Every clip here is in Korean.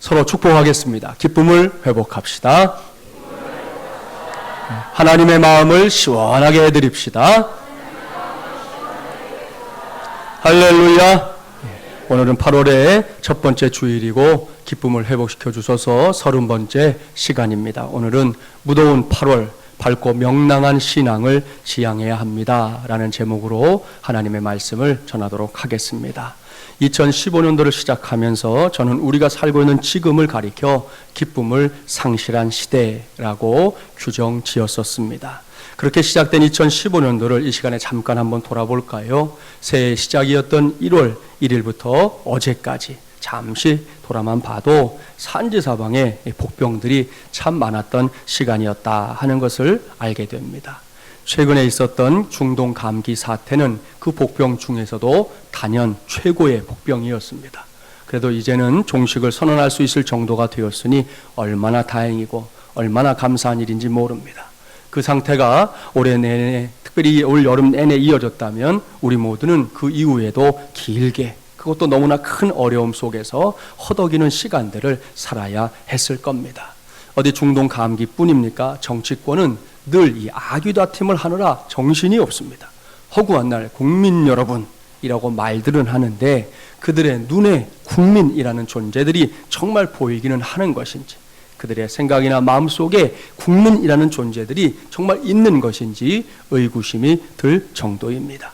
서로 축복하겠습니다. 기쁨을 회복합시다. 하나님의 마음을 시원하게 해드립시다. 할렐루야. 오늘은 8월의 첫 번째 주일이고 기쁨을 회복시켜 주셔서 30번째 시간입니다. 오늘은 무더운 8월 밝고 명랑한 신앙을 지향해야 합니다 라는 제목으로 하나님의 말씀을 전하도록 하겠습니다. 2015년도를 시작하면서 저는 우리가 살고 있는 지금을 가리켜 기쁨을 상실한 시대라고 규정 지었었습니다. 그렇게 시작된 2015년도를 이 시간에 잠깐 한번 돌아볼까요? 새해 시작이었던 1월 1일부터 어제까지 잠시 돌아만 봐도 산지사방에 복병들이 참 많았던 시간이었다 하는 것을 알게 됩니다. 최근에 있었던 중동 감기 사태는 그 복병 중에서도 단연 최고의 복병이었습니다. 그래도 이제는 종식을 선언할 수 있을 정도가 되었으니 얼마나 다행이고 얼마나 감사한 일인지 모릅니다. 그 상태가 올해 내내, 특별히 올 여름 내내 이어졌다면 우리 모두는 그 이후에도 길게, 그것도 너무나 큰 어려움 속에서 허덕이는 시간들을 살아야 했을 겁니다. 어디 중동 감기뿐입니까? 정치권은 늘 이 아귀다툼을 하느라 정신이 없습니다. 허구한 날 국민 여러분이라고 말들은 하는데 그들의 눈에 국민이라는 존재들이 정말 보이기는 하는 것인지, 그들의 생각이나 마음속에 국민이라는 존재들이 정말 있는 것인지 의구심이 들 정도입니다.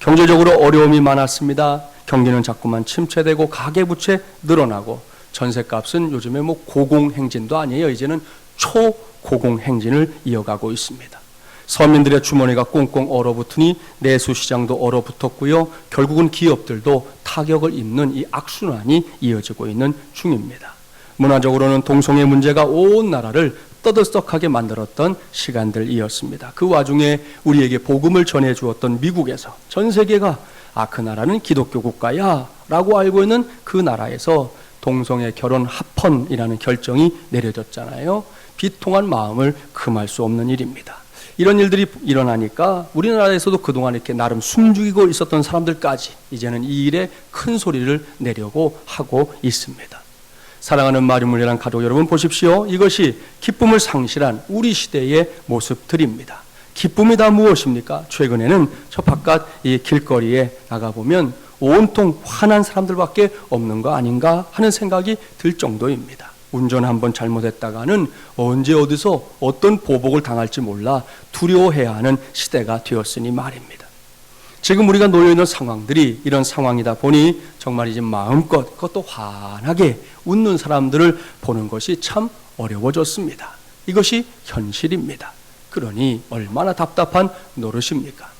경제적으로 어려움이 많았습니다. 경기는 자꾸만 침체되고 가계부채 늘어나고 전셋값은 요즘에 고공행진도 아니에요. 이제는 초고공행진을 이어가고 있습니다. 서민들의 주머니가 꽁꽁 얼어붙으니 내수시장도 얼어붙었고요. 결국은 기업들도 타격을 입는 이 악순환이 이어지고 있는 중입니다. 문화적으로는 동성애 문제가 온 나라를 떠들썩하게 만들었던 시간들이었습니다. 그 와중에 우리에게 복음을 전해주었던 미국에서 전 세계가 그 나라는 기독교 국가야 라고 알고 있는 그 나라에서 동성애 결혼 합헌이라는 결정이 내려졌잖아요. 비통한 마음을 금할 수 없는 일입니다. 이런 일들이 일어나니까 우리나라에서도 그동안 이렇게 나름 숨죽이고 있었던 사람들까지 이제는 이 일에 큰 소리를 내려고 하고 있습니다. 사랑하는 마리물이란 가족 여러분, 보십시오. 이것이 기쁨을 상실한 우리 시대의 모습들입니다. 기쁨이 다 무엇입니까? 최근에는 저 바깥 이 길거리에 나가보면 온통 화난 사람들밖에 없는 거 아닌가 하는 생각이 들 정도입니다. 운전 한번 잘못했다가는 언제 어디서 어떤 보복을 당할지 몰라 두려워해야 하는 시대가 되었으니 말입니다. 지금 우리가 놓여있는 상황들이 이런 상황이다 보니 정말 이제 마음껏 그것도 환하게 웃는 사람들을 보는 것이 참 어려워졌습니다. 이것이 현실입니다. 그러니 얼마나 답답한 노릇입니까?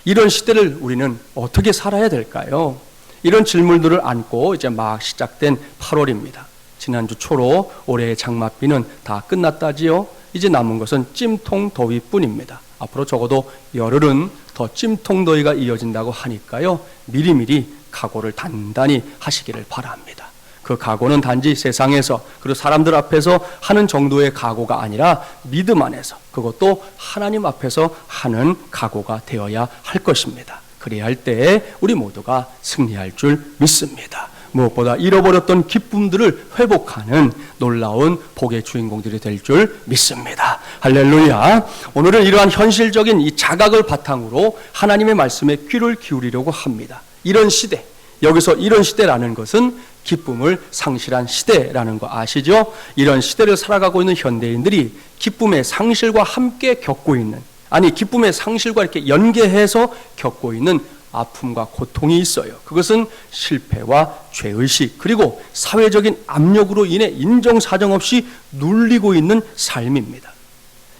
이런 시대를 우리는 어떻게 살아야 될까요? 이런 질문들을 안고 이제 막 시작된 8월입니다. 지난주 초로 올해의 장맛비는 다 끝났다지요. 이제 남은 것은 찜통 더위뿐입니다. 앞으로 적어도 열흘은 더 찜통 더위가 이어진다고 하니까요. 미리미리 각오를 단단히 하시기를 바랍니다. 그 각오는 단지 세상에서 그리고 사람들 앞에서 하는 정도의 각오가 아니라 믿음 안에서, 그것도 하나님 앞에서 하는 각오가 되어야 할 것입니다. 그래야 할 때에 우리 모두가 승리할 줄 믿습니다. 무엇보다 잃어버렸던 기쁨들을 회복하는 놀라운 복의 주인공들이 될 줄 믿습니다. 할렐루야. 오늘은 이러한 현실적인 이 자각을 바탕으로 하나님의 말씀에 귀를 기울이려고 합니다. 이런 시대, 여기서 이런 시대라는 것은 기쁨을 상실한 시대라는 거 아시죠? 이런 시대를 살아가고 있는 현대인들이 기쁨의 상실과 함께 겪고 있는, 아니 기쁨의 상실과 이렇게 연계해서 겪고 있는 아픔과 고통이 있어요. 그것은 실패와 죄의식, 그리고 사회적인 압력으로 인해 인정사정 없이 눌리고 있는 삶입니다.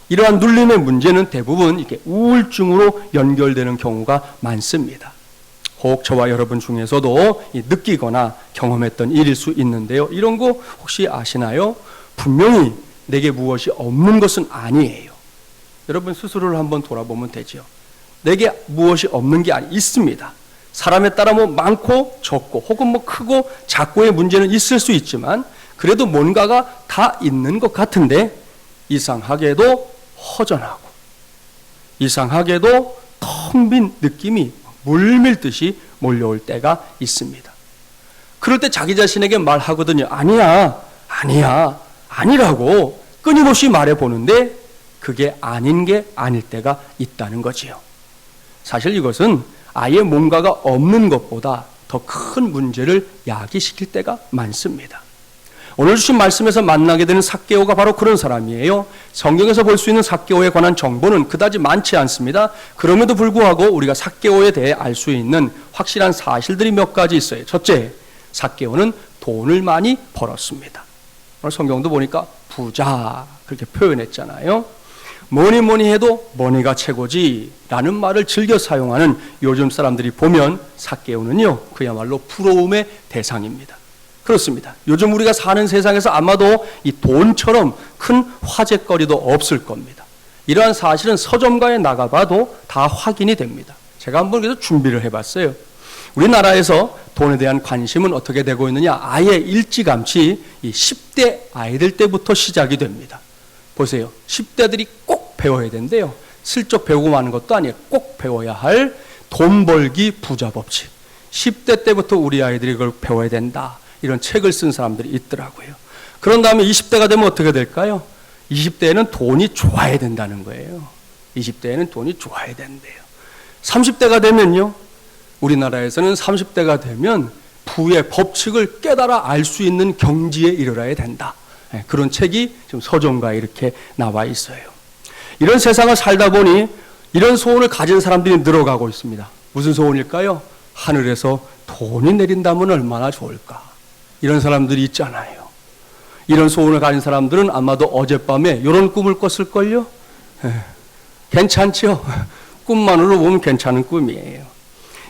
이러한 눌림의 문제는 대부분 이렇게 우울증으로 연결되는 경우가 많습니다. 혹 저와 여러분 중에서도 느끼거나 경험했던 일일 수 있는데요. 이런 거 혹시 아시나요? 분명히 내게 무엇이 없는 것은 아니에요. 여러분 스스로를 한번 돌아보면 되죠. 내게 무엇이 없는 게 있습니다. 사람에 따라 많고 적고 혹은 크고 작고의 문제는 있을 수 있지만 그래도 뭔가가 다 있는 것 같은데 이상하게도 허전하고 이상하게도 텅 빈 느낌이 물밀듯이 몰려올 때가 있습니다. 그럴 때 자기 자신에게 말하거든요. 아니야, 아니야, 아니라고 끊임없이 말해보는데 그게 아닌 게 아닐 때가 있다는 거지요. 사실 이것은 아예 뭔가가 없는 것보다 더 큰 문제를 야기시킬 때가 많습니다. 오늘 주신 말씀에서 만나게 되는 삭개오가 바로 그런 사람이에요. 성경에서 볼 수 있는 삭개오에 관한 정보는 그다지 많지 않습니다. 그럼에도 불구하고 우리가 삭개오에 대해 알 수 있는 확실한 사실들이 몇 가지 있어요. 첫째, 삭개오는 돈을 많이 벌었습니다. 오늘 성경도 보니까 부자 그렇게 표현했잖아요. 뭐니 해도 머니가 최고지라는 말을 즐겨 사용하는 요즘 사람들이 보면 삭개오는요, 그야말로 부러움의 대상입니다. 그렇습니다. 요즘 우리가 사는 세상에서 아마도 이 돈처럼 큰 화제거리도 없을 겁니다. 이러한 사실은 서점가에 나가봐도 다 확인이 됩니다. 제가 한번 그래서 준비를 해봤어요. 우리나라에서 돈에 대한 관심은 어떻게 되고 있느냐? 아예 일찌감치 이 10대 아이들 때부터 시작이 됩니다. 보세요. 10대들이 꼭 배워야 된대요. 슬쩍 배우고 마는 것도 아니에요. 꼭 배워야 할 돈 벌기 부자 법칙. 10대 때부터 우리 아이들이 그걸 배워야 된다. 이런 책을 쓴 사람들이 있더라고요. 그런 다음에 20대가 되면 어떻게 될까요? 20대에는 돈이 좋아야 된다는 거예요. 20대에는 돈이 좋아야 된대요. 30대가 되면요, 우리나라에서는 30대가 되면 부의 법칙을 깨달아 알 수 있는 경지에 이르러야 된다. 그런 책이 지금 서점가에 이렇게 나와 있어요. 이런 세상을 살다 보니 이런 소원을 가진 사람들이 늘어가고 있습니다. 무슨 소원일까요? 하늘에서 돈이 내린다면 얼마나 좋을까? 이런 사람들이 있잖아요. 이런 소원을 가진 사람들은 아마도 어젯밤에 이런 꿈을 꿨을걸요? 괜찮죠? 꿈만으로 보면 괜찮은 꿈이에요.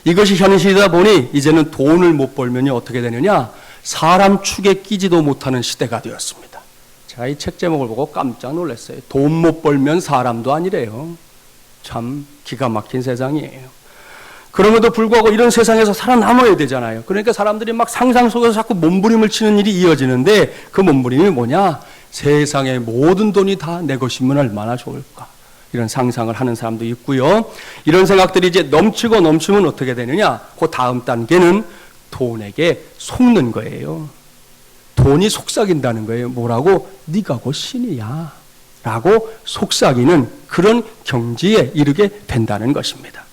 이것이 현실이다 보니 이제는 돈을 못 벌면 어떻게 되느냐? 사람 축에 끼지도 못하는 시대가 되었습니다. 제가 이 책 제목을 보고 깜짝 놀랐어요. 돈 못 벌면 사람도 아니래요. 참 기가 막힌 세상이에요. 그럼에도 불구하고 이런 세상에서 살아남아야 되잖아요. 그러니까 사람들이 막 상상 속에서 자꾸 몸부림을 치는 일이 이어지는데 그 몸부림이 뭐냐? 세상의 모든 돈이 다 내 것이면 얼마나 좋을까? 이런 상상을 하는 사람도 있고요. 이런 생각들이 이제 넘치고 넘치면 어떻게 되느냐? 그 다음 단계는 돈에게 속는 거예요. 돈이 속삭인다는 거예요. 뭐라고? 네가 곧 신이야 라고 속삭이는 그런 경지에 이르게 된다는 것입니다.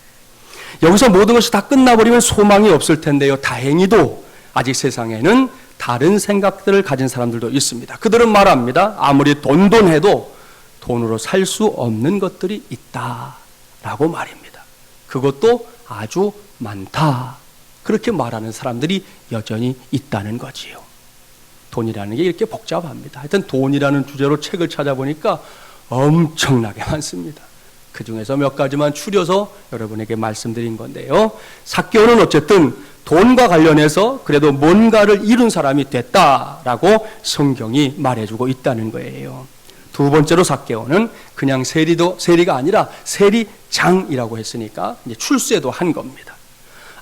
여기서 모든 것이 다 끝나버리면 소망이 없을 텐데요. 다행히도 아직 세상에는 다른 생각들을 가진 사람들도 있습니다. 그들은 말합니다. 아무리 돈해도 돈으로 살 수 없는 것들이 있다라고 말입니다. 그것도 아주 많다. 그렇게 말하는 사람들이 여전히 있다는 거지요. 돈이라는 게 이렇게 복잡합니다. 하여튼 돈이라는 주제로 책을 찾아보니까 엄청나게 많습니다. 그 중에서 몇 가지만 추려서 여러분에게 말씀드린 건데요. 삭개오는 어쨌든 돈과 관련해서 그래도 뭔가를 이룬 사람이 됐다라고 성경이 말해주고 있다는 거예요. 두 번째로 삭개오는 그냥 세리가 아니라 세리장이라고 했으니까 이제 출세도 한 겁니다.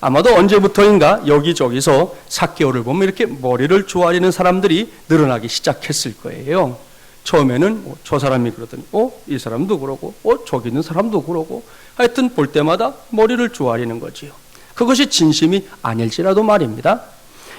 아마도 언제부터인가 여기저기서 삭개오를 보면 이렇게 머리를 조아리는 사람들이 늘어나기 시작했을 거예요. 처음에는 저 사람이 그러더니 이 사람도 그러고 저기 있는 사람도 그러고 하여튼 볼 때마다 머리를 조아리는 거지요. 그것이 진심이 아닐지라도 말입니다.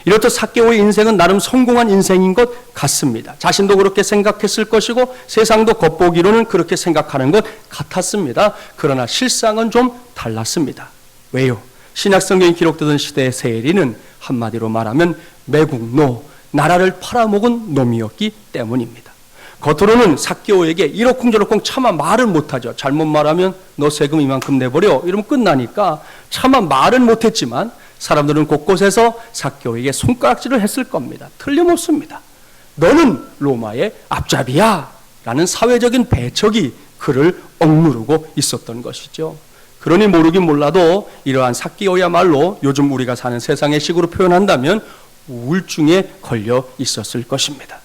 이렇듯 삭개오의 인생은 나름 성공한 인생인 것 같습니다. 자신도 그렇게 생각했을 것이고 세상도 겉보기로는 그렇게 생각하는 것 같았습니다. 그러나 실상은 좀 달랐습니다. 왜요? 신약성경이 기록되던 시대의 세리는 한마디로 말하면 매국노, 나라를 팔아먹은 놈이었기 때문입니다. 겉으로는 삭개오에게 이러쿵저러쿵 차마 말을 못하죠. 잘못 말하면 너 세금 이만큼 내버려 이러면 끝나니까 차마 말은 못했지만 사람들은 곳곳에서 삭개오에게 손가락질을 했을 겁니다. 틀림없습니다. 너는 로마의 앞잡이야 라는 사회적인 배척이 그를 억누르고 있었던 것이죠. 그러니 모르긴 몰라도 이러한 삭개오야말로 요즘 우리가 사는 세상의 식으로 표현한다면 우울증에 걸려 있었을 것입니다.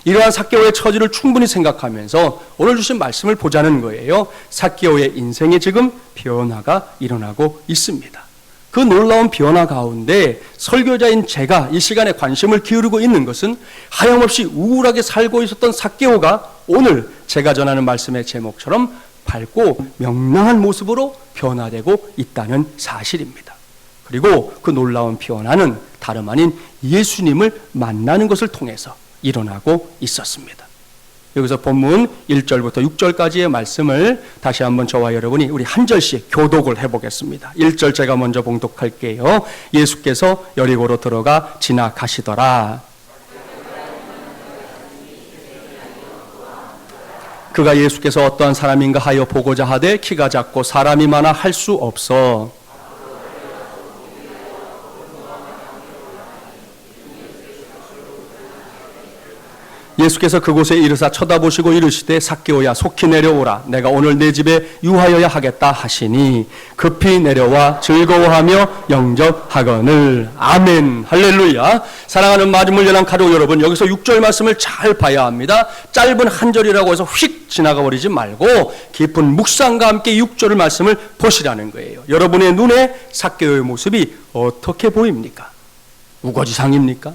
이러한 삭개오의 처지를 충분히 생각하면서 오늘 주신 말씀을 보자는 거예요. 삭개오의 인생에 지금 변화가 일어나고 있습니다. 그 놀라운 변화 가운데 설교자인 제가 이 시간에 관심을 기울이고 있는 것은 하염없이 우울하게 살고 있었던 삭개오가 오늘 제가 전하는 말씀의 제목처럼 밝고 명랑한 모습으로 변화되고 있다는 사실입니다. 그리고 그 놀라운 변화는 다름 아닌 예수님을 만나는 것을 통해서 일어나고 있었습니다. 여기서 본문 1절부터 6절까지의 말씀을 다시 한번 저와 여러분이 우리 한 절씩 교독을 해보겠습니다. 1절 제가 먼저 봉독할게요. 예수께서 여리고로 들어가 지나가시더라. 그가 예수께서 어떠한 사람인가 하여 보고자 하되 키가 작고 사람이 많아 할 수 없어 예수께서 그곳에 이르사 쳐다보시고 이르시되 삭개오야 속히 내려오라 내가 오늘 내 집에 유하여야 하겠다 하시니 급히 내려와 즐거워하며 영접하거늘. 아멘. 할렐루야. 사랑하는 마음을 연한 가족 여러분, 여기서 6절 말씀을 잘 봐야 합니다. 짧은 한 절이라고 해서 휙 지나가 버리지 말고 깊은 묵상과 함께 6절 말씀을 보시라는 거예요. 여러분의 눈에 삭개오의 모습이 어떻게 보입니까? 우거지상입니까?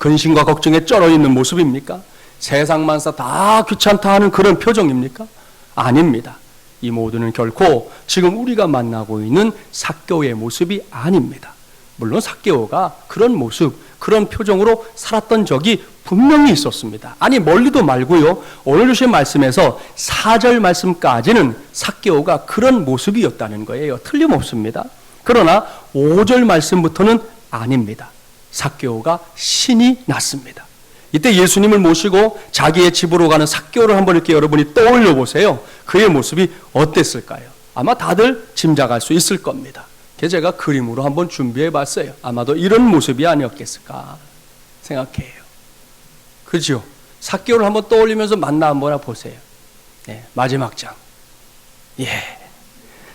근심과 걱정에 쩔어있는 모습입니까? 세상 만사 다 귀찮다 하는 그런 표정입니까? 아닙니다. 이 모두는 결코 지금 우리가 만나고 있는 삭개오의 모습이 아닙니다. 물론 삭개오가 그런 모습, 그런 표정으로 살았던 적이 분명히 있었습니다. 아니 멀리도 말고요. 오늘 주신 말씀에서 4절 말씀까지는 삭개오가 그런 모습이었다는 거예요. 틀림없습니다. 그러나 5절 말씀부터는 아닙니다. 삭개오가 신이 났습니다. 이때 예수님을 모시고 자기의 집으로 가는 삭개오를 한번 이렇게 여러분이 떠올려 보세요. 그의 모습이 어땠을까요? 아마 다들 짐작할 수 있을 겁니다. 그래서 제가 그림으로 한번 준비해 봤어요. 아마도 이런 모습이 아니었겠을까 생각해요. 그죠? 삭개오를 한번 떠올리면서 만나 한번 보세요. 네, 마지막 장. 예.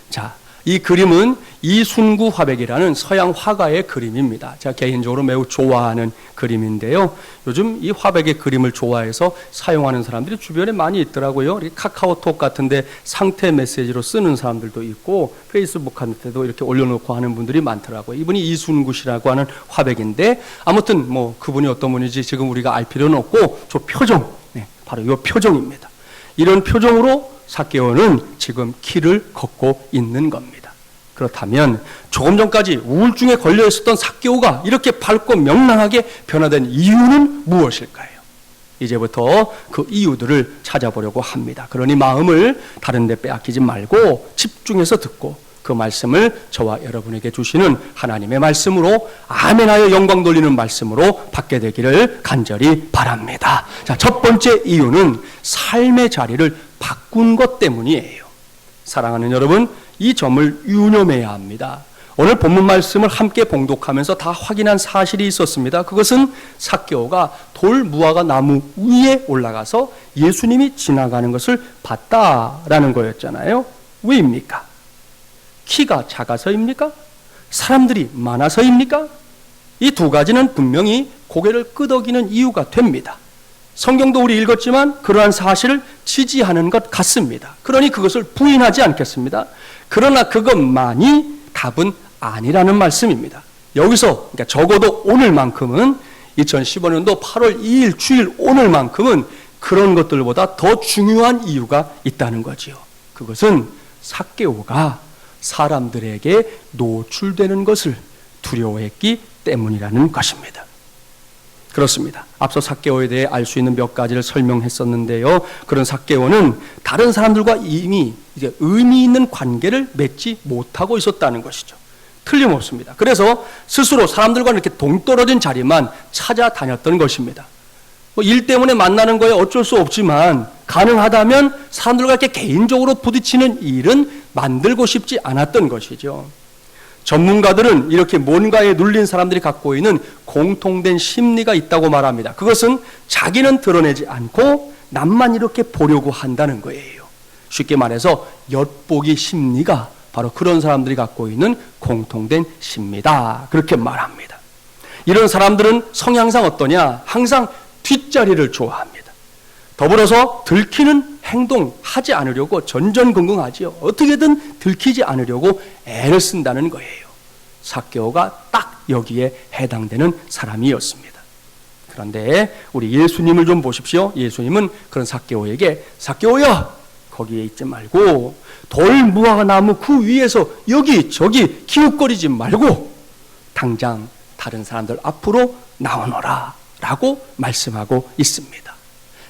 자, 이 그림은 이순구 화백이라는 서양 화가의 그림입니다. 제가 개인적으로 매우 좋아하는 그림인데요. 요즘 이 화백의 그림을 좋아해서 사용하는 사람들이 주변에 많이 있더라고요. 카카오톡 같은데 상태 메시지로 쓰는 사람들도 있고 페이스북한테도 이렇게 올려놓고 하는 분들이 많더라고요. 이분이 이순구 씨라고 하는 화백인데 아무튼 뭐 그분이 어떤 분인지 지금 우리가 알 필요는 없고 저 표정, 네, 바로 이 표정입니다. 이런 표정으로 삭개오는 지금 길을 걷고 있는 겁니다. 그렇다면 조금 전까지 우울증에 걸려 있었던 삭개오가 이렇게 밝고 명랑하게 변화된 이유는 무엇일까요? 이제부터 그 이유들을 찾아보려고 합니다. 그러니 마음을 다른 데 빼앗기지 말고 집중해서 듣고 그 말씀을 저와 여러분에게 주시는 하나님의 말씀으로 아멘하여 영광 돌리는 말씀으로 받게 되기를 간절히 바랍니다. 자, 첫 번째 이유는 삶의 자리를 바꾼 것 때문이에요. 사랑하는 여러분, 이 점을 유념해야 합니다. 오늘 본문 말씀을 함께 봉독하면서 다 확인한 사실이 있었습니다. 그것은 삭개오가 돌 무화과 나무 위에 올라가서 예수님이 지나가는 것을 봤다라는 거였잖아요. 왜입니까? 키가 작아서입니까? 사람들이 많아서입니까? 이 두 가지는 분명히 고개를 끄덕이는 이유가 됩니다. 성경도 우리 읽었지만 그러한 사실을 지지하는 것 같습니다. 그러니 그것을 부인하지 않겠습니다. 그러나 그것만이 답은 아니라는 말씀입니다. 여기서 그러니까 적어도 오늘만큼은 2015년도 8월 2일 주일 오늘만큼은 그런 것들보다 더 중요한 이유가 있다는 거지요. 그것은 삭개오가 사람들에게 노출되는 것을 두려워했기 때문이라는 것입니다. 그렇습니다. 앞서 삭개오에 대해 알 수 있는 몇 가지를 설명했었는데요. 그런 삭개오는 다른 사람들과 이미 이제 의미 있는 관계를 맺지 못하고 있었다는 것이죠. 틀림없습니다. 그래서 스스로 사람들과 이렇게 동떨어진 자리만 찾아다녔던 것입니다. 일 때문에 만나는 거에 어쩔 수 없지만 가능하다면 사람들과 이렇게 개인적으로 부딪히는 일은 만들고 싶지 않았던 것이죠. 전문가들은 이렇게 뭔가에 눌린 사람들이 갖고 있는 공통된 심리가 있다고 말합니다. 그것은 자기는 드러내지 않고 남만 이렇게 보려고 한다는 거예요. 쉽게 말해서 엿보기 심리가 바로 그런 사람들이 갖고 있는 공통된 심리다. 그렇게 말합니다. 이런 사람들은 성향상 어떠냐? 항상 뒷자리를 좋아합니다. 더불어서 들키는 행동하지 않으려고 전전긍긍하지요. 어떻게든 들키지 않으려고 애를 쓴다는 거예요. 삭개오가 딱 여기에 해당되는 사람이었습니다. 그런데 우리 예수님을 좀 보십시오. 예수님은 그런 삭개오에게 삭개오야 거기에 있지 말고 돌 무화과 나무 그 위에서 여기 저기 기웃거리지 말고 당장 다른 사람들 앞으로 나오너라 라고 말씀하고 있습니다.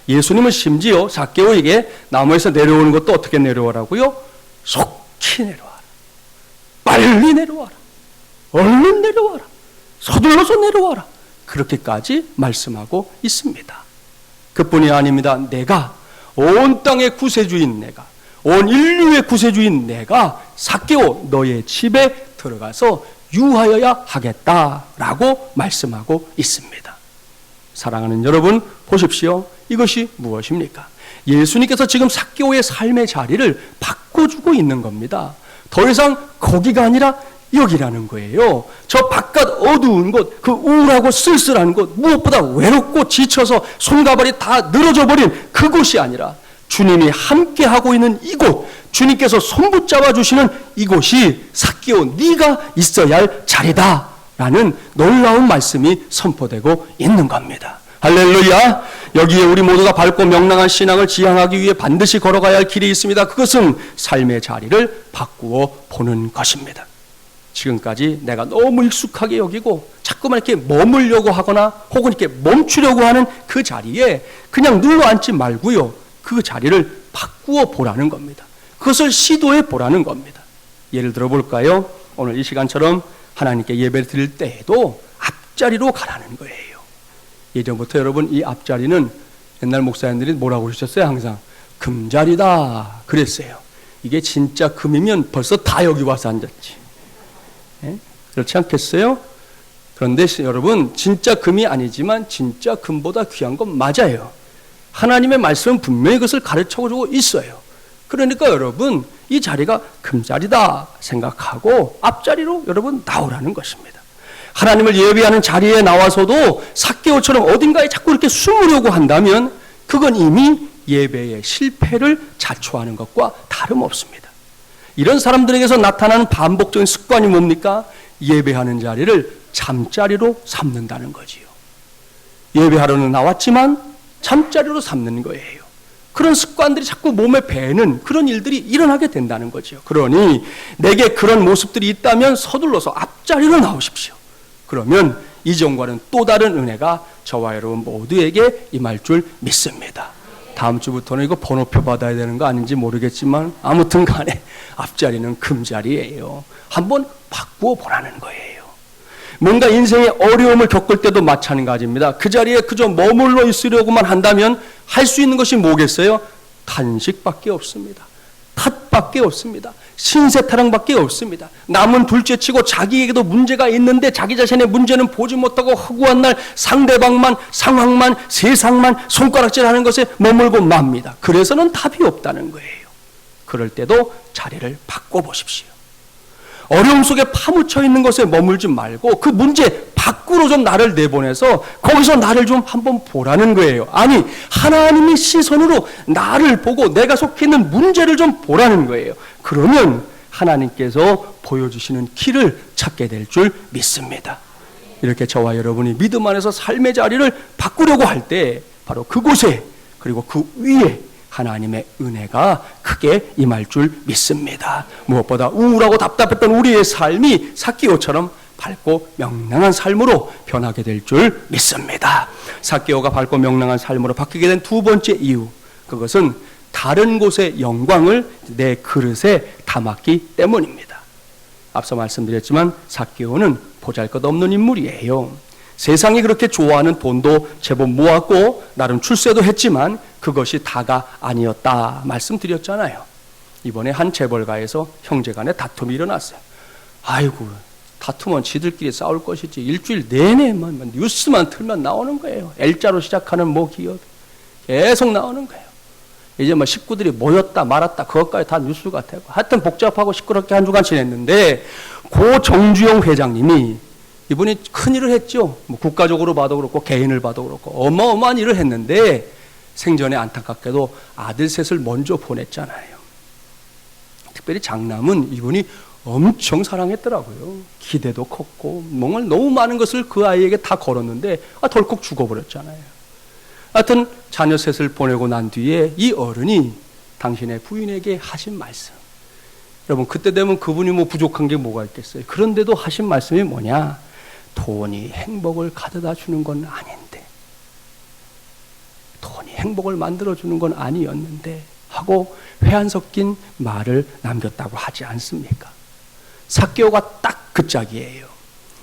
예수님은 심지어 삭개오에게 나무에서 내려오는 것도 어떻게 내려오라고요? 속히 내려와라. 빨리 내려와라. 얼른 내려와라. 서둘러서 내려와라. 그렇게까지 말씀하고 있습니다. 그뿐이 아닙니다. 내가 온 땅의 구세주인 내가, 온 인류의 구세주인 내가 삭개오 너의 집에 들어가서 유하여야 하겠다라고 말씀하고 있습니다. 사랑하는 여러분, 보십시오. 이것이 무엇입니까? 예수님께서 지금 삭개오의 삶의 자리를 바꿔주고 있는 겁니다. 더 이상 거기가 아니라 여기라는 거예요. 저 바깥 어두운 곳, 그 우울하고 쓸쓸한 곳, 무엇보다 외롭고 지쳐서 손과 발이 다 늘어져 버린 그곳이 아니라 주님이 함께하고 있는 이곳, 주님께서 손붙잡아 주시는 이곳이 삭개오 네가 있어야 할 자리다 라는 놀라운 말씀이 선포되고 있는 겁니다. 할렐루야. 여기에 우리 모두가 밝고 명랑한 신앙을 지향하기 위해 반드시 걸어가야 할 길이 있습니다. 그것은 삶의 자리를 바꾸어 보는 것입니다. 지금까지 내가 너무 익숙하게 여기고 자꾸만 이렇게 머물려고 하거나 혹은 이렇게 멈추려고 하는 그 자리에 그냥 눌러앉지 말고요. 그 자리를 바꾸어 보라는 겁니다. 그것을 시도해 보라는 겁니다. 예를 들어 볼까요? 오늘 이 시간처럼 하나님께 예배를 드릴 때에도 앞자리로 가라는 거예요. 예전부터 여러분 이 앞자리는 옛날 목사님들이 뭐라고 하셨어요? 항상 금자리다 그랬어요. 이게 진짜 금이면 벌써 다 여기 와서 앉았지. 예? 그렇지 않겠어요? 그런데 여러분 진짜 금이 아니지만 진짜 금보다 귀한 건 맞아요. 하나님의 말씀은 분명히 그것을 가르쳐주고 있어요. 그러니까 여러분 이 자리가 금자리다 생각하고 앞자리로 여러분 나오라는 것입니다. 하나님을 예배하는 자리에 나와서도 삭개오처럼 어딘가에 자꾸 이렇게 숨으려고 한다면 그건 이미 예배의 실패를 자초하는 것과 다름없습니다. 이런 사람들에게서 나타나는 반복적인 습관이 뭡니까? 예배하는 자리를 잠자리로 삼는다는 거지요. 예배하러는 나왔지만 잠자리로 삼는 거예요. 그런 습관들이 자꾸 몸에 배는 그런 일들이 일어나게 된다는 거죠. 그러니 내게 그런 모습들이 있다면 서둘러서 앞자리로 나오십시오. 그러면 이전과는 또 다른 은혜가 저와 여러분 모두에게 임할 줄 믿습니다. 다음 주부터는 이거 번호표 받아야 되는 거 아닌지 모르겠지만 아무튼 간에 앞자리는 금자리예요. 한번 바꾸어 보라는 거예요. 뭔가 인생의 어려움을 겪을 때도 마찬가지입니다. 그 자리에 그저 머물러 있으려고만 한다면 할 수 있는 것이 뭐겠어요? 탄식밖에 없습니다. 탓밖에 없습니다. 신세타령밖에 없습니다. 남은 둘째치고 자기에게도 문제가 있는데 자기 자신의 문제는 보지 못하고 허구한 날 상대방만, 상황만, 세상만 손가락질하는 것에 머물고 맙니다. 그래서는 답이 없다는 거예요. 그럴 때도 자리를 바꿔보십시오. 어려움 속에 파묻혀 있는 것에 머물지 말고 그 문제 밖으로 좀 나를 내보내서 거기서 나를 좀 한번 보라는 거예요. 아니, 하나님의 시선으로 나를 보고 내가 속해 있는 문제를 좀 보라는 거예요. 그러면 하나님께서 보여주시는 길을 찾게 될 줄 믿습니다. 이렇게 저와 여러분이 믿음 안에서 삶의 자리를 바꾸려고 할 때 바로 그곳에 그리고 그 위에 하나님의 은혜가 크게 임할 줄 믿습니다. 무엇보다 우울하고 답답했던 우리의 삶이 삭개오처럼 밝고 명랑한 삶으로 변하게 될 줄 믿습니다. 삭개오가 밝고 명랑한 삶으로 바뀌게 된 두 번째 이유, 그것은 다른 곳의 영광을 내 그릇에 담았기 때문입니다. 앞서 말씀드렸지만 삭개오는 보잘것없는 인물이에요. 세상이 그렇게 좋아하는 돈도 제법 모았고 나름 출세도 했지만 그것이 다가 아니었다 말씀드렸잖아요. 이번에 한 재벌가에서 형제간에 다툼이 일어났어요. 아이고, 다투면 지들끼리 싸울 것이지 일주일 내내만 뉴스만 틀면 나오는 거예요. L자로 시작하는 모 기업 계속 나오는 거예요. 이제 뭐 식구들이 모였다 말았다 그것까지 다 뉴스가 되고 하여튼 복잡하고 시끄럽게 한 주간 지냈는데 고 정주영 회장님이 이분이 큰 일을 했죠. 뭐 국가적으로 봐도 그렇고 개인을 봐도 그렇고 어마어마한 일을 했는데 생전에 안타깝게도 아들 셋을 먼저 보냈잖아요. 특별히 장남은 이분이 엄청 사랑했더라고요. 기대도 컸고 뭔가 너무 많은 것을 그 아이에게 다 걸었는데 덜컥 죽어버렸잖아요. 하여튼 자녀 셋을 보내고 난 뒤에 이 어른이 당신의 부인에게 하신 말씀, 여러분 그때 되면 그분이 뭐 부족한 게 뭐가 있겠어요. 그런데도 하신 말씀이 뭐냐? 돈이 행복을 가져다 주는 건 아닌데 영원히 행복을 만들어주는 건 아니었는데 하고 회한 섞인 말을 남겼다고 하지 않습니까? 삭개오가 딱 그 짝이에요.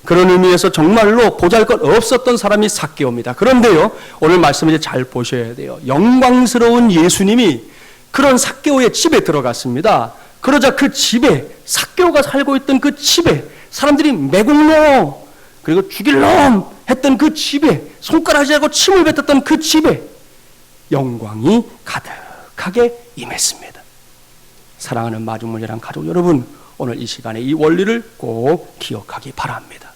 그런 의미에서 정말로 보잘것없었던 사람이 삭개오입니다. 그런데요, 오늘 말씀을 잘 보셔야 돼요. 영광스러운 예수님이 그런 삭개오의 집에 들어갔습니다. 그러자 그 집에, 삭개오가 살고 있던 그 집에 사람들이 매국노 그리고 죽일 놈 했던 그 집에, 손가락질 하고 침을 뱉었던 그 집에 영광이 가득하게 임했습니다. 사랑하는 마중물이랑 가족 여러분, 오늘 이 시간에 이 원리를 꼭 기억하기 바랍니다.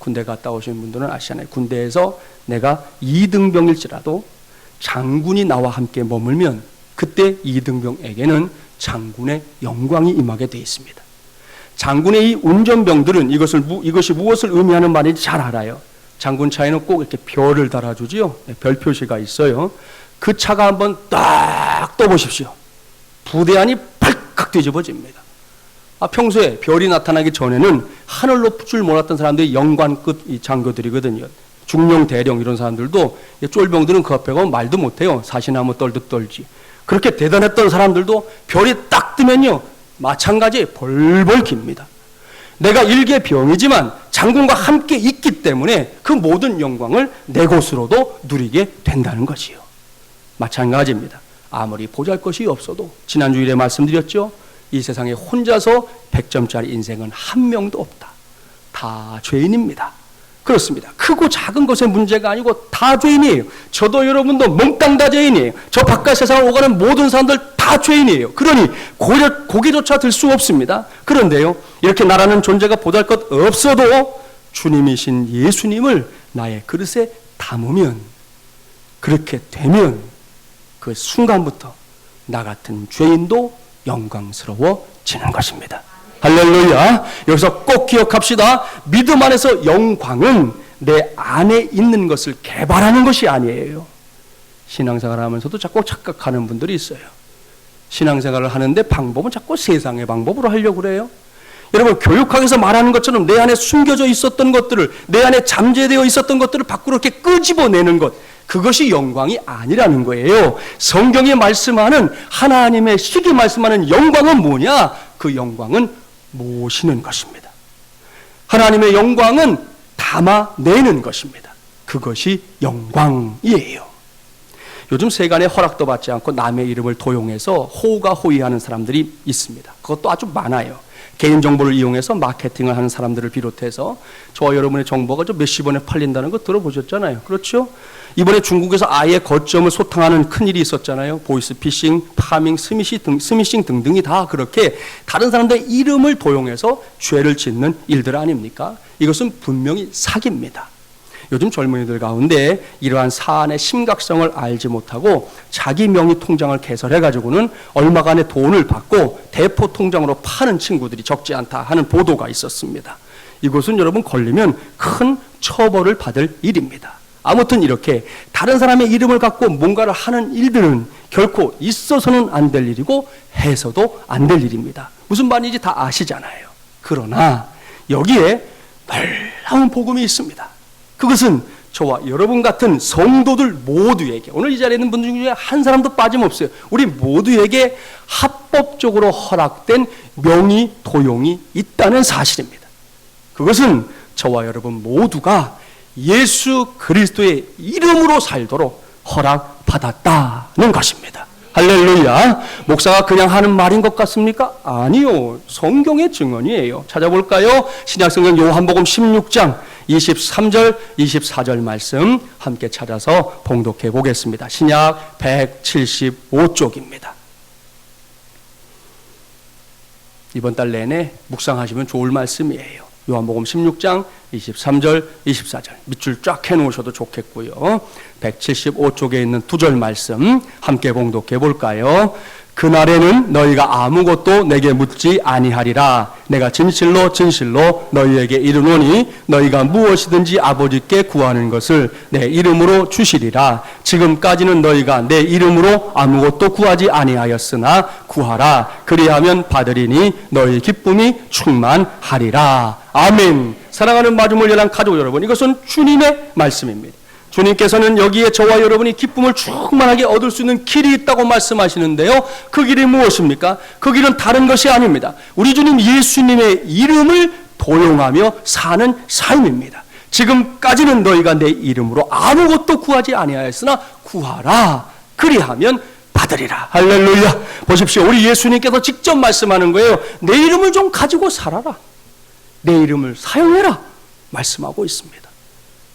군대 갔다 오신 분들은 아시잖아요. 군대에서 내가 2등병일지라도 장군이 나와 함께 머물면 그때 2등병에게는 장군의 영광이 임하게 되어 있습니다. 장군의 이 운전병들은 이것이 무엇을 의미하는 말인지 잘 알아요. 장군 차에는 꼭 이렇게 별을 달아주지요. 별 표시가 있어요. 그 차가 한번 딱 떠보십시오. 부대 안이 발칵 뒤집어집니다. 평소에 별이 나타나기 전에는 하늘로 줄 몰았던 사람들이 영관급 이 장교들이거든요. 중령, 대령 이런 사람들도, 쫄병들은 그 앞에 가면 말도 못해요. 사시나무 떨듯 떨지. 그렇게 대단했던 사람들도 별이 딱 뜨면요, 마찬가지에 벌벌 깁니다. 내가 일개병이지만 장군과 함께 있기 때문에 그 모든 영광을 내 것으로도 누리게 된다는 것이요. 마찬가지입니다. 아무리 보잘것이 없어도 지난주일에 말씀드렸죠. 이 세상에 혼자서 100점짜리 인생은 한 명도 없다. 다 죄인입니다. 그렇습니다. 크고 작은 것의 문제가 아니고 다 죄인이에요. 저도 여러분도 몽땅 다 죄인이에요. 저 바깥 세상을 오가는 모든 사람들 다 죄인이에요. 그러니 고개조차 들 수 없습니다. 그런데요, 이렇게 나라는 존재가 보잘것 없어도 주님이신 예수님을 나의 그릇에 담으면, 그렇게 되면 그 순간부터 나 같은 죄인도 영광스러워지는 것입니다. 할렐루야. 여기서 꼭 기억합시다. 믿음 안에서 영광은 내 안에 있는 것을 개발하는 것이 아니에요. 신앙생활을 하면서도 자꾸 착각하는 분들이 있어요. 신앙생활을 하는데 방법은 자꾸 세상의 방법으로 하려고 그래요. 여러분, 교육학에서 말하는 것처럼 내 안에 숨겨져 있었던 것들을, 내 안에 잠재되어 있었던 것들을 밖으로 이렇게 끄집어내는 것, 그것이 영광이 아니라는 거예요. 성경이 말씀하는, 하나님의 식이 말씀하는 영광은 뭐냐? 그 영광은 모시는 것입니다. 하나님의 영광은 담아내는 것입니다. 그것이 영광이에요. 요즘 세간에 허락도 받지 않고 남의 이름을 도용해서 호가 호위하는 사람들이 있습니다. 그것도 아주 많아요. 개인정보를 이용해서 마케팅을 하는 사람들을 비롯해서 저와 여러분의 정보가 좀 몇십 원에 팔린다는 거 들어보셨잖아요. 그렇죠? 이번에 중국에서 아예 거점을 소탕하는 큰일이 있었잖아요. 보이스피싱, 파밍, 스미싱 등등이 다 그렇게 다른 사람들의 이름을 도용해서 죄를 짓는 일들 아닙니까? 이것은 분명히 사기입니다. 요즘 젊은이들 가운데 이러한 사안의 심각성을 알지 못하고 자기 명의 통장을 개설해가지고는 얼마간의 돈을 받고 대포 통장으로 파는 친구들이 적지 않다 하는 보도가 있었습니다. 이것은 여러분 걸리면 큰 처벌을 받을 일입니다. 아무튼 이렇게 다른 사람의 이름을 갖고 뭔가를 하는 일들은 결코 있어서는 안 될 일이고 해서도 안 될 일입니다. 무슨 말인지 다 아시잖아요. 그러나 여기에 놀라운 복음이 있습니다. 그것은 저와 여러분 같은 성도들 모두에게, 오늘 이 자리에 있는 분들 중에 한 사람도 빠짐없어요. 우리 모두에게 합법적으로 허락된 명의 도용이 있다는 사실입니다. 그것은 저와 여러분 모두가 예수 그리스도의 이름으로 살도록 허락받았다는 것입니다. 할렐루야. 목사가 그냥 하는 말인 것 같습니까? 아니요. 성경의 증언이에요. 찾아볼까요? 신약성경 요한복음 16장 23절, 24절 말씀 함께 찾아서 봉독해 보겠습니다. 신약 175쪽입니다. 이번 달 내내 묵상하시면 좋을 말씀이에요. 요한복음 16장 23절, 24절 밑줄 쫙 해놓으셔도 좋겠고요. 175쪽에 있는 2절 말씀 함께 봉독해 볼까요? 그날에는 너희가 아무것도 내게 묻지 아니하리라. 내가 진실로 진실로 너희에게 이르노니 너희가 무엇이든지 아버지께 구하는 것을 내 이름으로 주시리라. 지금까지는 너희가 내 이름으로 아무것도 구하지 아니하였으나 구하라. 그리하면 받으리니 너희 기쁨이 충만하리라. 아멘. 사랑하는 마중물 연합 가족 여러분, 이것은 주님의 말씀입니다. 주님께서는 여기에 저와 여러분이 기쁨을 충만하게 얻을 수 있는 길이 있다고 말씀하시는데요. 그 길이 무엇입니까? 그 길은 다른 것이 아닙니다. 우리 주님 예수님의 이름을 도용하며 사는 삶입니다. 지금까지는 너희가 내 이름으로 아무것도 구하지 아니하였으나 구하라. 그리하면 받으리라. 할렐루야. 보십시오. 우리 예수님께서 직접 말씀하는 거예요. 내 이름을 좀 가지고 살아라. 내 이름을 사용해라. 말씀하고 있습니다.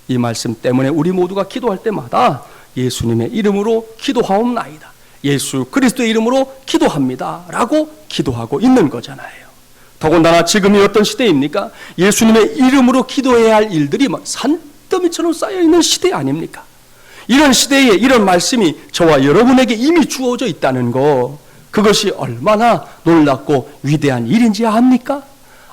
이 말씀 때문에 우리 모두가 기도할 때마다 예수님의 이름으로 기도하옵나이다. 예수 그리스도의 이름으로 기도합니다. 라고 기도하고 있는 거잖아요. 더군다나 지금이 어떤 시대입니까? 예수님의 이름으로 기도해야 할 일들이 산더미처럼 쌓여있는 시대 아닙니까? 이런 시대에 이런 말씀이 저와 여러분에게 이미 주어져 있다는 거, 그것이 얼마나 놀랍고 위대한 일인지 압니까?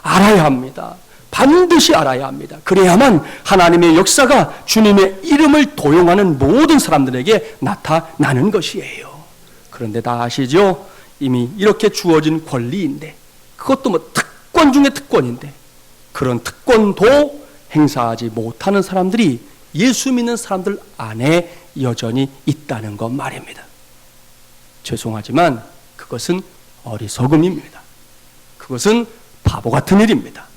알아야 합니다. 반드시 알아야 합니다. 그래야만 하나님의 역사가 주님의 이름을 도용하는 모든 사람들에게 나타나는 것이에요. 그런데 다 아시죠? 이미 이렇게 주어진 권리인데, 그것도 뭐 특권 중에 특권인데, 그런 특권도 행사하지 못하는 사람들이 예수 믿는 사람들 안에 여전히 있다는 것 말입니다. 죄송하지만 그것은 어리석음입니다. 그것은 바보 같은 일입니다.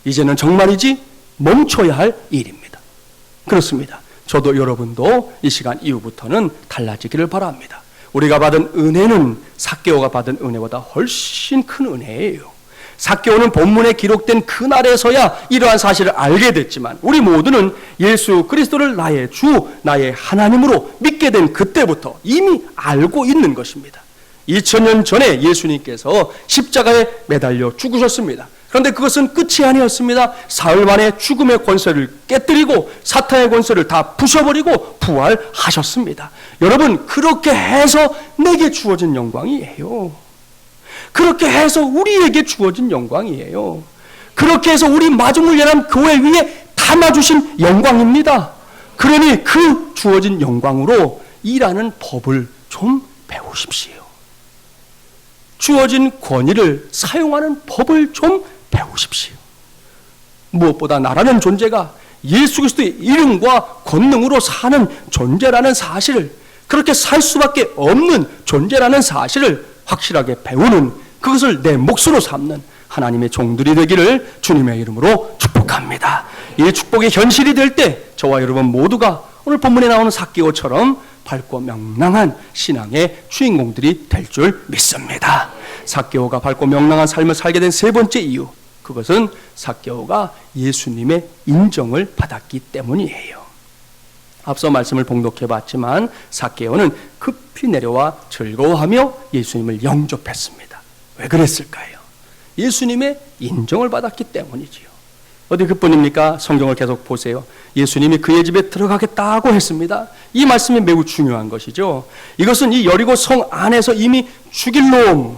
이제는 정말이지 멈춰야 할 일입니다. 그렇습니다. 저도 여러분도 이 시간 이후부터는 달라지기를 바랍니다. 우리가 받은 은혜는 삭개오가 받은 은혜보다 훨씬 큰 은혜예요. 삭개오는 본문에 기록된 그날에서야 이러한 사실을 알게 됐지만, 우리 모두는 예수 그리스도를 나의 주, 나의 하나님으로 믿게 된 그때부터 이미 알고 있는 것입니다. 2000년 전에 예수님께서 십자가에 매달려 죽으셨습니다. 그런데 그것은 끝이 아니었습니다. 사흘 만에 죽음의 권세를 깨뜨리고 사탄의 권세를 다 부셔버리고 부활하셨습니다. 여러분, 그렇게 해서 내게 주어진 영광이에요. 그렇게 해서 우리에게 주어진 영광이에요. 그렇게 해서 우리 마중물 연합 교회 위에 담아주신 영광입니다. 그러니 그 주어진 영광으로 일하는 법을 좀 배우십시오. 주어진 권위를 사용하는 법을 좀 배우십시오. 무엇보다 나라는 존재가 예수 그리스도의 이름과 권능으로 사는 존재라는 사실을, 그렇게 살 수밖에 없는 존재라는 사실을 확실하게 배우는, 그것을 내 몫으로 삼는 하나님의 종들이 되기를 주님의 이름으로 축복합니다. 이 축복이 현실이 될 때 저와 여러분 모두가 오늘 본문에 나오는 삭개오처럼 밝고 명랑한 신앙의 주인공들이 될 줄 믿습니다. 삭개오가 밝고 명랑한 삶을 살게 된 세 번째 이유, 그것은 삭개오가 예수님의 인정을 받았기 때문이에요. 앞서 말씀을 봉독해 봤지만 삭개오는 급히 내려와 즐거워하며 예수님을 영접했습니다. 왜 그랬을까요? 예수님의 인정을 받았기 때문이지요. 어디 그뿐입니까? 성경을 계속 보세요. 예수님이 그의 집에 들어가겠다고 했습니다. 이 말씀이 매우 중요한 것이죠. 이것은 이 여리고 성 안에서 이미 죽일 놈,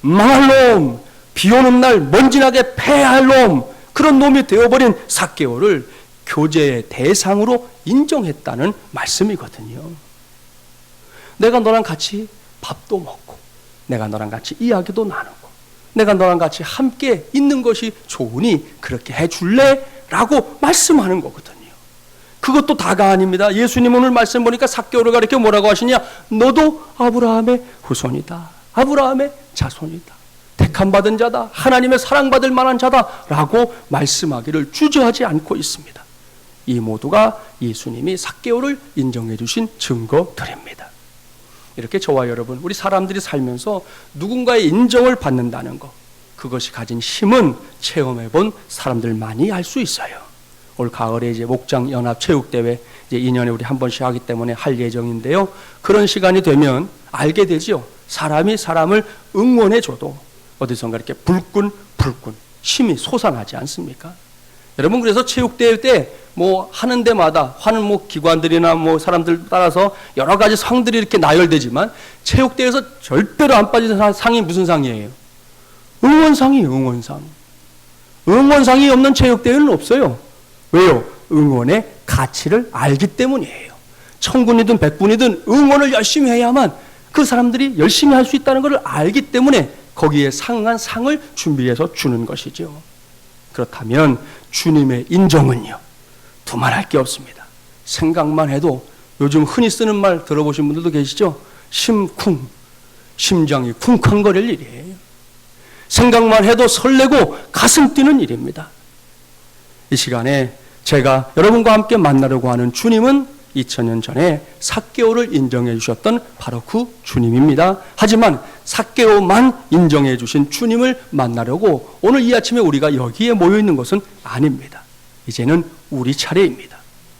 망할 놈, 비 오는 날 먼지나게 패할 놈, 그런 놈이 되어버린 삭개오를 교제의 대상으로 인정했다는 말씀이거든요. 내가 너랑 같이 밥도 먹고, 내가 너랑 같이 이야기도 나누고, 내가 너랑 같이 함께 있는 것이 좋으니 그렇게 해줄래? 라고 말씀하는 거거든요. 그것도 다가 아닙니다. 예수님 오늘 말씀 보니까 삭개오를 가리켜 뭐라고 하시냐? 너도 아브라함의 후손이다. 아브라함의 자손이다. 택함받은 자다. 하나님의 사랑받을 만한 자다. 라고 말씀하기를 주저하지 않고 있습니다. 이 모두가 예수님이 삭개오를 인정해 주신 증거들입니다. 이렇게 저와 여러분, 우리 사람들이 살면서 누군가의 인정을 받는다는 것, 그것이 가진 힘은 체험해 본 사람들만이 알 수 있어요. 올 가을에 이제 목장 연합 체육대회 이제 2년에 우리 한 번씩 하기 때문에 할 예정인데요. 그런 시간이 되면 알게 되죠. 사람이 사람을 응원해 줘도 어디선가 이렇게 불끈 힘이 솟아나지 않습니까? 여러분, 그래서 체육대회 때 뭐 하는 데마다 하는 뭐 기관들이나 뭐 사람들 따라서 여러 가지 상들이 이렇게 나열되지만 체육대회에서 절대로 안 빠지는 상이 무슨 상이에요? 응원상이에요. 응원상. 응원상이 없는 체육대회는 없어요. 왜요? 응원의 가치를 알기 때문이에요. 천군이든 백군이든 응원을 열심히 해야만 그 사람들이 열심히 할 수 있다는 것을 알기 때문에 거기에 상응한 상을 준비해서 주는 것이죠. 그렇다면 주님의 인정은요, 두말할 게 없습니다. 생각만 해도 요즘 흔히 쓰는 말 들어보신 분들도 계시죠? 심쿵, 심장이 쿵쾅거릴 일이에요. 생각만 해도 설레고 가슴 뛰는 일입니다. 이 시간에 제가 여러분과 함께 만나려고 하는 주님은 2000년 전에 삭개오를 인정해 주셨던 바로 그 주님입니다. 하지만 삭개오만 인정해 주신 주님을 만나려고 오늘 이 아침에 우리가 여기에 모여 있는 것은 아닙니다. 이제는 우리 차례입니다.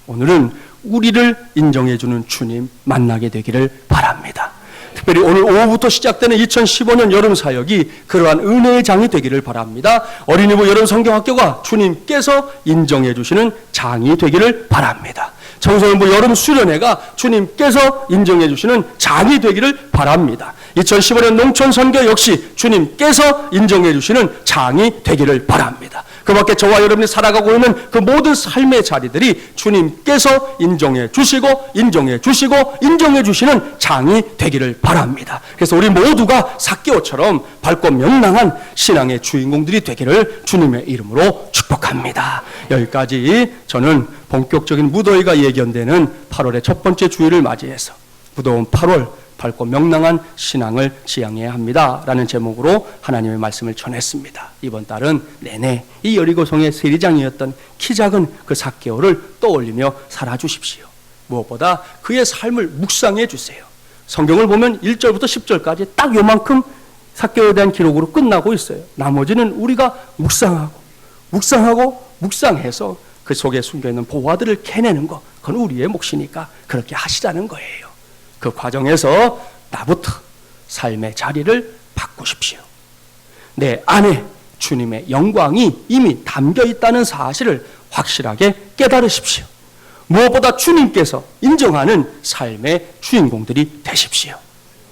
오늘은 우리를 인정해 주는 주님 만나게 되기를 바랍니다. 특별히 오늘 오후부터 시작되는 2015년 여름 사역이 그러한 은혜의 장이 되기를 바랍니다. 어린이부 여름 성경학교가 주님께서 인정해 주시는 장이 되기를 바랍니다. 청소년부 여름 수련회가 주님께서 인정해 주시는 장이 되기를 바랍니다. 2015년 농촌 선교 역시 주님께서 인정해 주시는 장이 되기를 바랍니다. 그 밖에 저와 여러분이 살아가고 있는 그 모든 삶의 자리들이 주님께서 인정해 주시고 인정해 주시고 인정해 주시는 장이 되기를 바랍니다. 그래서 우리 모두가 삭개오처럼 밝고 명랑한 신앙의 주인공들이 되기를 주님의 이름으로 축복합니다. 여기까지 저는 본격적인 무더위가 예견되는 8월의 첫 번째 주일을 맞이해서 무더운 8월 밝고 명랑한 신앙을 지향해야 합니다 라는 제목으로 하나님의 말씀을 전했습니다. 이번 달은 내내 이 여리고성의 세리장이었던 키 작은 그 삭개오를 떠올리며 살아주십시오. 무엇보다 그의 삶을 묵상해 주세요. 성경을 보면 1절부터 10절까지 딱 요만큼 삭개오에 대한 기록으로 끝나고 있어요. 나머지는 우리가 묵상해서 그 속에 숨겨있는 보화들을 캐내는 것, 그건 우리의 몫이니까 그렇게 하시라는 거예요. 그 과정에서 나부터 삶의 자리를 바꾸십시오. 내 안에 주님의 영광이 이미 담겨 있다는 사실을 확실하게 깨달으십시오. 무엇보다 주님께서 인정하는 삶의 주인공들이 되십시오.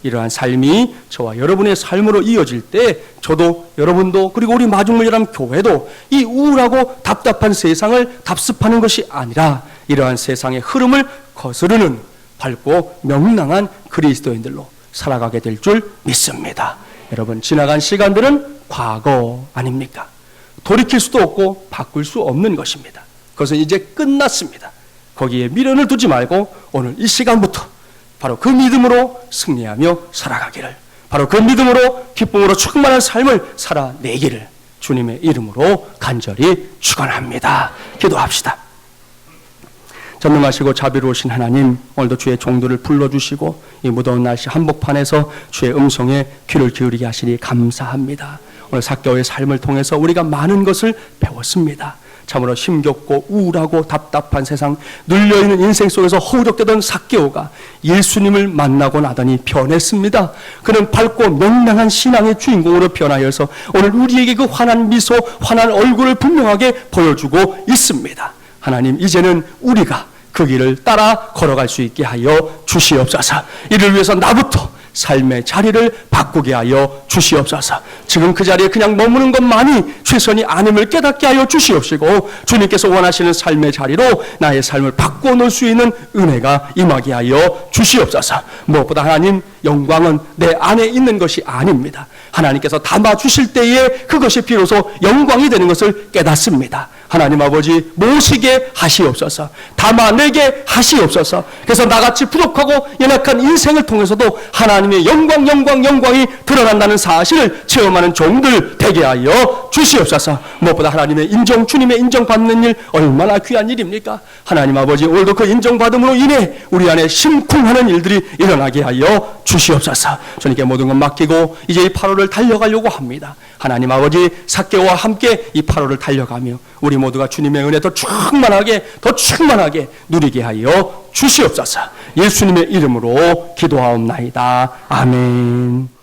이러한 삶이 저와 여러분의 삶으로 이어질 때 저도 여러분도 그리고 우리 마중물이라는 교회도 이 우울하고 답답한 세상을 답습하는 것이 아니라 이러한 세상의 흐름을 거스르는 밝고 명랑한 그리스도인들로 살아가게 될 줄 믿습니다. 여러분, 지나간 시간들은 과거 아닙니까? 돌이킬 수도 없고 바꿀 수 없는 것입니다. 그것은 이제 끝났습니다. 거기에 미련을 두지 말고 오늘 이 시간부터 바로 그 믿음으로 승리하며 살아가기를, 바로 그 믿음으로 기쁨으로 충만한 삶을 살아내기를 주님의 이름으로 간절히 축원합니다. 기도합시다. 전능하시고 자비로우신 하나님, 오늘도 주의 종들을 불러주시고 이 무더운 날씨 한복판에서 주의 음성에 귀를 기울이게 하시니 감사합니다. 오늘 삭개오의 삶을 통해서 우리가 많은 것을 배웠습니다. 참으로 힘겹고 우울하고 답답한 세상, 눌려있는 인생 속에서 허우적대던 삭개오가 예수님을 만나고 나더니 변했습니다. 그는 밝고 명랑한 신앙의 주인공으로 변하여서 오늘 우리에게 그 환한 미소, 환한 얼굴을 분명하게 보여주고 있습니다. 하나님, 이제는 우리가 그 길을 따라 걸어갈 수 있게 하여 주시옵소서. 이를 위해서 나부터 삶의 자리를 바꾸게 하여 주시옵소서. 지금 그 자리에 그냥 머무는 것만이 최선이 아님을 깨닫게 하여 주시옵시고, 주님께서 원하시는 삶의 자리로 나의 삶을 바꾸어 놓을 수 있는 은혜가 임하게 하여 주시옵소서. 무엇보다 하나님, 영광은 내 안에 있는 것이 아닙니다. 하나님께서 담아 주실 때에 그것이 비로소 영광이 되는 것을 깨닫습니다. 하나님 아버지, 모시게 하시옵소서. 담아내게 하시옵소서. 그래서 나같이 부족하고 연약한 인생을 통해서도 하나님의 영광이 드러난다는 사실을 체험하는 종들 되게 하여 주시옵소서. 무엇보다 하나님의 인정, 주님의 인정받는 일 얼마나 귀한 일입니까? 하나님 아버지, 오늘도 그 인정받음으로 인해 우리 안에 심쿵하는 일들이 일어나게 하여 주시옵소서. 주님께 모든 것 맡기고 이제 이 8월을 달려가려고 합니다. 하나님 아버지, 삭개오와 함께 이 8월을 달려가며 우리 모두가 주님의 은혜 더 충만하게 누리게 하여 주시옵소서. 예수님의 이름으로 기도하옵나이다. 아멘.